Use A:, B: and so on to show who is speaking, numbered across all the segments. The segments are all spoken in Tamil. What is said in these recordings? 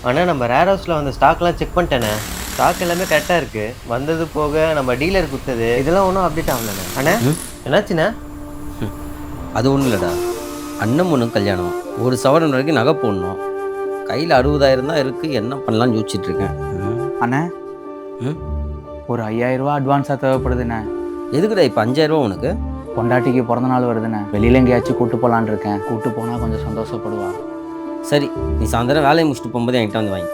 A: ஆனால் நம்ம ரேர் ஹவுஸில் வந்த ஸ்டாக்லாம் செக் பண்ணிட்டேண்ணே. ஸ்டாக் எல்லாமே கரெக்டாக இருக்குது. வந்தது போக நம்ம டீலர் கொடுத்தது இதெல்லாம் ஒன்றும் அப்டேட் ஆகலண்ணே. அண்ணே என்னாச்சுண்ணே?
B: அது ஒன்றும் இல்லைடா, அண்ணன் பொண்ணு கல்யாணம், ஒரு சவரன் வரைக்கும் நகை போடணும், கையில் 60,000 தான் இருக்குது, என்ன பண்ணலான்னு யோசிச்சுட்ருக்கேன்.
C: அண்ணே ஒரு 5,000 ரூபா அட்வான்ஸாக தேவைப்படுதுண்ணே.
B: எதுக்குடா இப்போ 5,000 ரூபா உனக்கு?
C: பொண்டாட்டிக்கு பிறந்த நாள் வருதுண்ணே. வெளியில் எங்கேயாச்சும் கூட்டு போகலான்னு இருக்கேன். கூட்டு போனால் கொஞ்சம் சந்தோஷப்படுவா.
B: சரி, நீ சாயந்தரம் வேலையை முடிச்சுட்டு போகும்போது என்கிட்ட வந்து வாங்கி.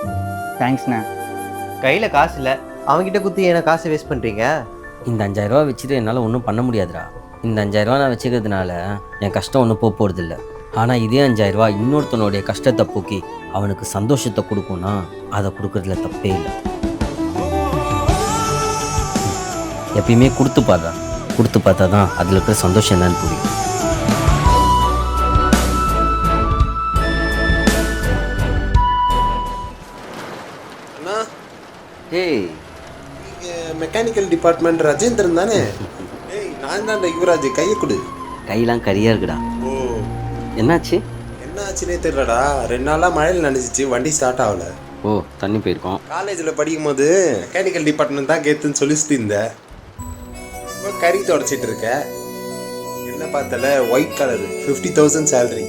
C: தேங்க்ஸ்ண்ணே.
A: கையில் காசு இல்லை, அவங்ககிட்ட குத்தி ஏன்னா காசை வேஸ்ட் பண்ணுறீங்க?
B: இந்த 5,000 ரூபா வச்சுட்டு என்னால் ஒன்றும் பண்ண முடியாதுடா. இந்த 5,000 ரூபா நான் வச்சுக்கிறதுனால என் கஷ்டம் ஒன்றும் போகிறதில்ல. ஆனால் இதே 5,000 ரூபா இன்னொருத்தனுடைய கஷ்டத்தை போக்கி அவனுக்கு சந்தோஷத்தை கொடுக்கும்னா அதை கொடுக்குறதுல தப்பே இல்லை. எப்பயுமே கொடுத்து பாடுறா, கொடுத்து பார்த்தா தான் அதில் இருக்கிற சந்தோஷம் என்னன்னு புரியும்.
D: ஏய், மெக்கானிக்கல் டிபார்ட்மெண்ட் ராஜேந்திரன் தானே? ஏய், நான் தான் யுவராஜ். கையை கொடு.
B: கையெல்லாம் கரியா இருக்குடா.
D: ஓ,
B: என்னாச்சு?
D: என்ன ஆச்சுன்னே தெரியலடா. 2 நாளாக மழையில் நனைச்சிச்சு, வண்டி ஸ்டார்ட் ஆகல.
B: ஓ, தண்ணி போயிருக்கோம்.
D: காலேஜில் படிக்கும் போது மெக்கானிக்கல் டிபார்ட்மெண்ட் தான் கேத்துன்னு சொல்லிச்சுட்டு இருந்தேன். இப்போ கறி தொடச்சிட்டு இருக்க. என்ன பார்த்தால ஒயிட் கலர், 50,000 சேலரி.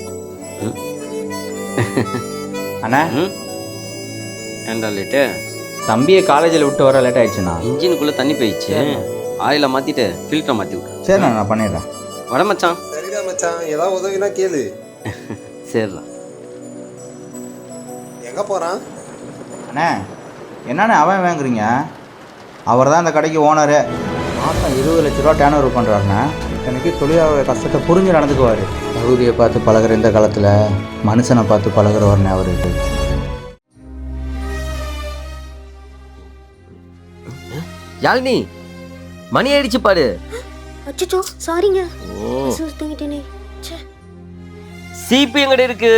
C: அண்ணா
B: ஏன்டா லேட்டு?
C: தம்பியை காலேஜில் விட்டு வர லேட் ஆயிடுச்சுண்ணா.
B: இன்ஜினுக்குள்ளே தண்ணி போயிடுச்சு, ஆயிலை மாற்றிட்டு ஃபில்டரை மாற்றி விட்றேன்.
C: சரிண்ணா, நான் பண்ணிடுறேன்.
B: வர மச்சான்.
D: சரிடா மச்சான், ஏதாவது உதவினா கேளு.
B: சரிடா.
D: எங்கே போகிறான்?
C: அண்ணே என்னண்ணே அவன் வாங்குறீங்க? அவர் தான் இந்த கடைக்கு ஓனரு. மாதம் 20 லட்ச ரூபா டேர்ன் ஓவர் பண்ணுறாருண்ணே. எனக்கு தொழிலாளர் கஷ்டத்தை புரிஞ்சு நடந்துக்குவார். தகுதியை பார்த்து பழகிற இந்த காலத்தில் மனுஷனை பார்த்து பழகிறவர்னே அவருக்கு.
B: யாழினி, மணி ஆயிடுச்சு பாரு.
E: அச்சச்சோ, சாரிங்க.
B: ஓ,
E: தூங்கிட்டேனே.
B: சிபி எங்கட இருக்கு?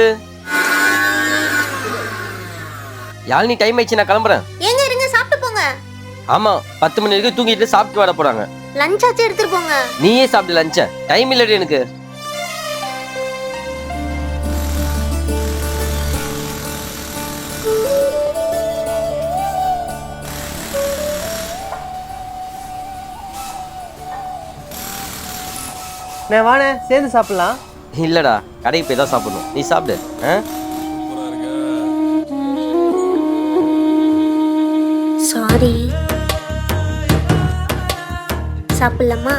B: யாழினி, டைம் ஆயிடுச்சு, நான் கிளம்புறேன்.
E: ஏங்க இருங்க, சாப்பிட்டு போங்க.
B: ஆமா, 10 மணி வரைக்கும் தூங்கிட்டு சாப்பிட்டு வர போறாங்க.
E: லஞ்ச் ஆச்சு எடுத்துட்டு போங்க.
B: நீயே சாப்பிட்டு லஞ்ச, டைம் இல்லடி எனக்கு.
A: நான் வானே சேர்ந்து சாப்பிட்லாம்.
B: இல்லடா, கடைக்கு போய் தான் சாப்பிடணும். நீ சாப்பிடு.
E: சாரி. சாப்பிடலாமா?